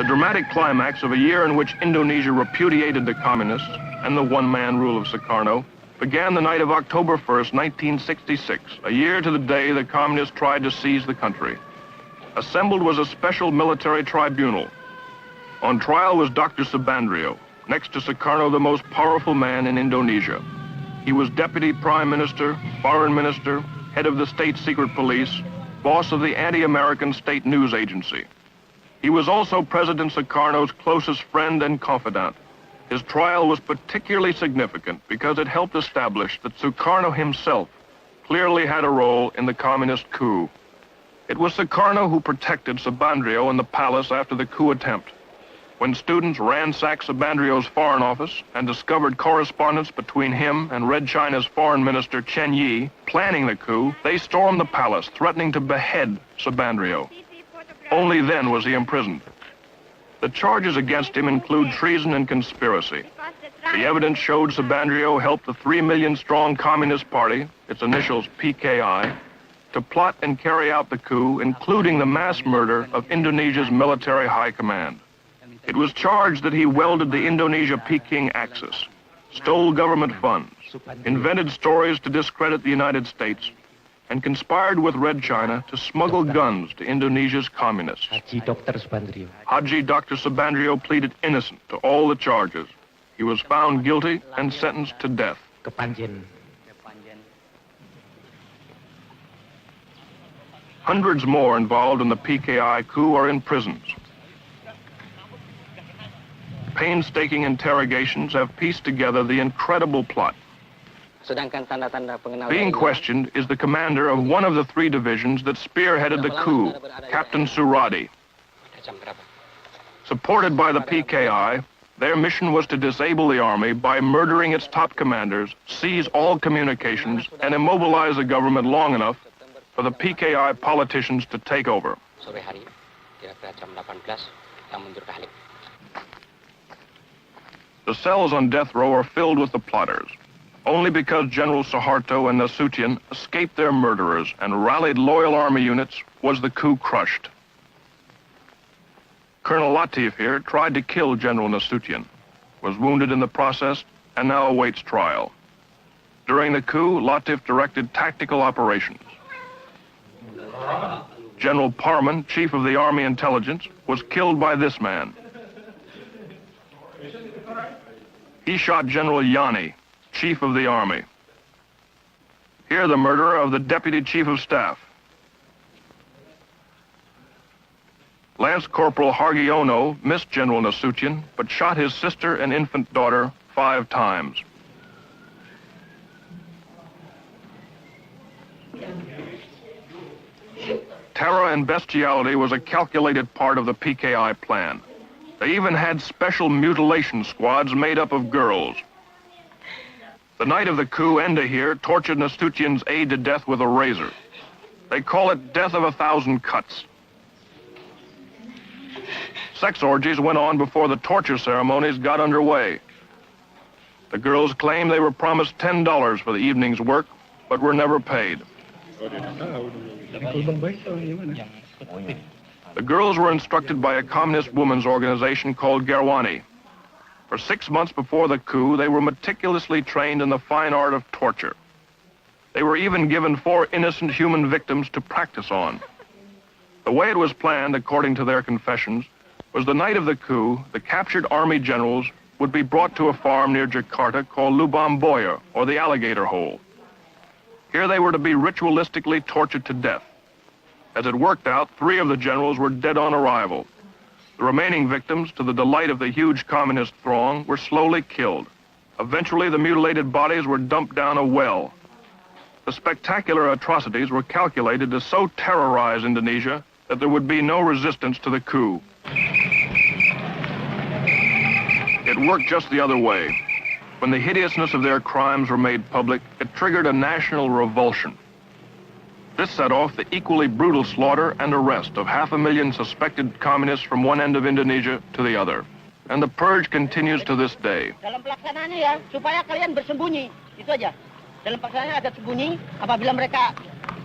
dramatic climax of a year in which Indonesia repudiated the communists and the one-man rule of Sukarno began the night of October 1st, 1966, a year to the day the communists tried to seize the country. Assembled was a special military tribunal. On trial was Dr. Subandrio, next to Sukarno the most powerful man in Indonesia. He was Deputy Prime Minister, Foreign Minister, head of the State Secret Police, boss of the anti-American state news agency. He was also President Sukarno's closest friend and confidant. His trial was particularly significant because it helped establish that Sukarno himself clearly had a role in the communist coup. It was Sukarno who protected Subandrio in the palace after the coup attempt. When students ransacked Subandrio's foreign office and discovered correspondence between him and Red China's foreign minister Chen Yi planning the coup, they stormed the palace, threatening to behead Subandrio. Only then was he imprisoned. The charges against him include treason and conspiracy. The evidence showed Subandrio helped the 3 million-strong Communist Party, its initials PKI, to plot and carry out the coup, including the mass murder of Indonesia's military high command. It was charged that he welded the Indonesia-Peking axis, stole government funds, invented stories to discredit the United States, and conspired with Red China to smuggle guns to Indonesia's communists. Haji Dr. Subandrio pleaded innocent to all the charges. He was found guilty and sentenced to death. Hundreds more involved in the PKI coup are in prisons. Painstaking interrogations have pieced together the incredible plot. Being questioned is the commander of one of the 3 divisions that spearheaded the coup, Captain Suradi. Supported by the PKI, their mission was to disable the army by murdering its top commanders, seize all communications, and immobilize the government long enough for the PKI politicians to take over. The cells on death row are filled with the plotters. Only because General Suharto and Nasution escaped their murderers and rallied loyal army units was the coup crushed. Colonel Latif here tried to kill General Nasution, was wounded in the process, and now awaits trial. During the coup, Latif directed tactical operations. General Parman, chief of the Army Intelligence, was killed by this man. He shot General Yani, Chief of the Army. Here, the murderer of the Deputy Chief of Staff. Lance Corporal Hargiono missed General Nasution, but shot his sister and infant daughter 5 times. Terror and bestiality was a calculated part of the PKI plan. They even had special mutilation squads made up of girls. The night of the coup, Enda here tortured Nasution's aide to death with a razor. They call it death of 1,000 cuts. Sex orgies went on before the torture ceremonies got underway. The girls claim they were promised $10 for the evening's work, but were never paid. The girls were instructed by a communist women's organization called Gerwani. For 6 months before the coup, they were meticulously trained in the fine art of torture. They were even given 4 innocent human victims to practice on. The way it was planned, according to their confessions, was the night of the coup, the captured army generals would be brought to a farm near Jakarta called Lubang Buaya, or the Alligator Hole. Here they were to be ritualistically tortured to death. As it worked out, 3 of the generals were dead on arrival. The remaining victims, to the delight of the huge communist throng, were slowly killed. Eventually, the mutilated bodies were dumped down a well. The spectacular atrocities were calculated to so terrorize Indonesia that there would be no resistance to the coup. It worked just the other way. When the hideousness of their crimes were made public, it triggered a national revulsion. This set off the equally brutal slaughter and arrest of 500,000 suspected communists from one end of Indonesia to the other. And the purge continues to this day. Dalam pelaksanaannya ya, supaya kalian bersembunyi, itu aja. Dalam pelaksanaannya agak sembunyi, apabila mereka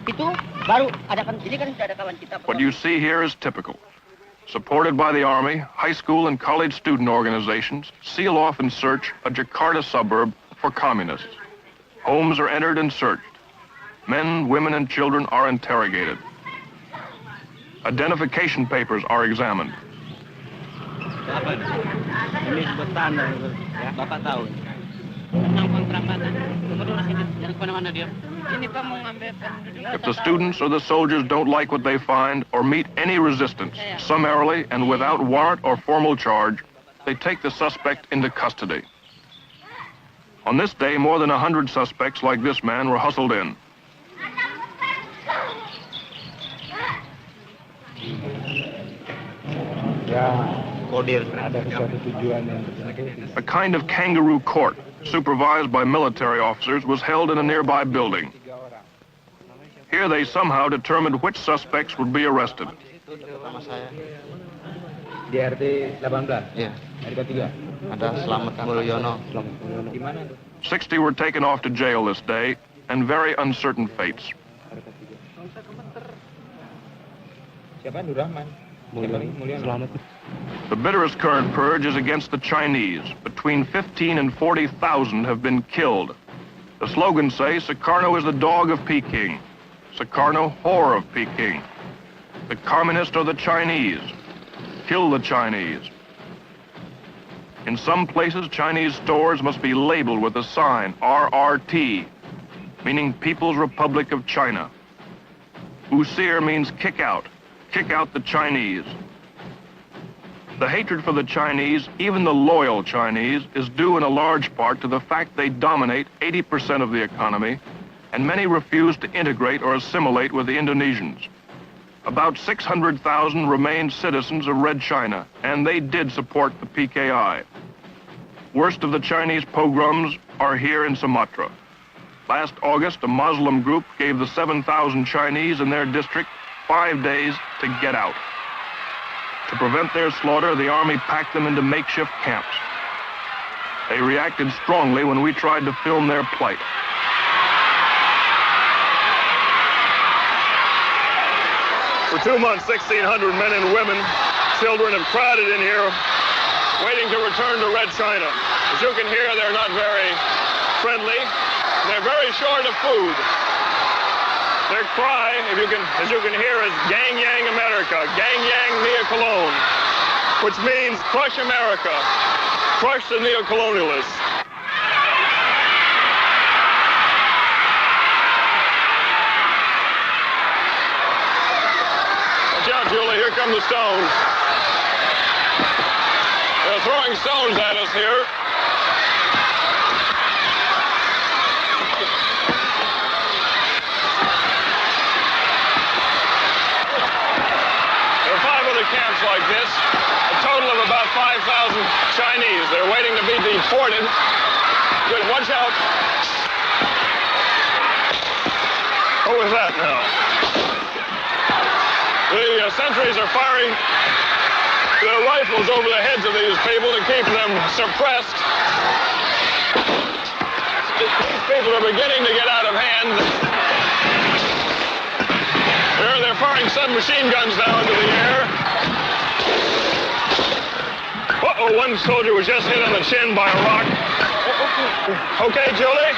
itu baru adakan, ini kan sudah ada kawan kita. What you see here is typical. Supported by the Army, high school and college student organizations seal off and search a Jakarta suburb for communists. Homes are entered and searched. Men, women, and children are interrogated. Identification papers are examined. If the students or the soldiers don't like what they find or meet any resistance, summarily and without warrant or formal charge, they take the suspect into custody. On this day, more than 100 suspects like this man were hustled in. A kind of kangaroo court, supervised by military officers, was held in a nearby building. Here they somehow determined which suspects would be arrested. Di RT 18? Iya. RT 3? Ada Selamat Mulyono. Di mana? 60 were taken off to jail this day, and very uncertain fates. Siapa? Nurrahman. Mulyono. The bitterest current purge is against the Chinese. Between 15 and 40,000 have been killed. The slogans say, Sukarno is the dog of Peking. Sukarno, whore of Peking. The communists are the Chinese. Kill the Chinese. In some places, Chinese stores must be labeled with a sign, RRT, meaning People's Republic of China. Usir means kick out the Chinese. The hatred for the Chinese, even the loyal Chinese, is due in a large part to the fact they dominate 80% of the economy, and many refuse to integrate or assimilate with the Indonesians. About 600,000 remained citizens of Red China, and they did support the PKI. Worst of the Chinese pogroms are here in Sumatra. Last August, a Muslim group gave the 7,000 Chinese in their district 5 days to get out. To prevent their slaughter, the Army packed them into makeshift camps. They reacted strongly when we tried to film their plight. For 2 months, 1,600 men and women, children have crowded in here, waiting to return to Red China. As you can hear, they're not very friendly. They're very short of food. Their cry, as you can hear, is Gang Yang America, Gang Yang Neo Cologne, which means crush America, crush the neo-colonialists. Watch out, Julie, here come the stones. They're throwing stones at us here. Camps like this, a total of about 5,000 Chinese. They're waiting to be deported. Good, watch out. What was that now? The sentries are firing their rifles over the heads of these people to keep them suppressed. These people are beginning to get out of hand. They're firing submachine guns now into the air. Uh-oh, one soldier was just hit on the chin by a rock. Okay, Julie?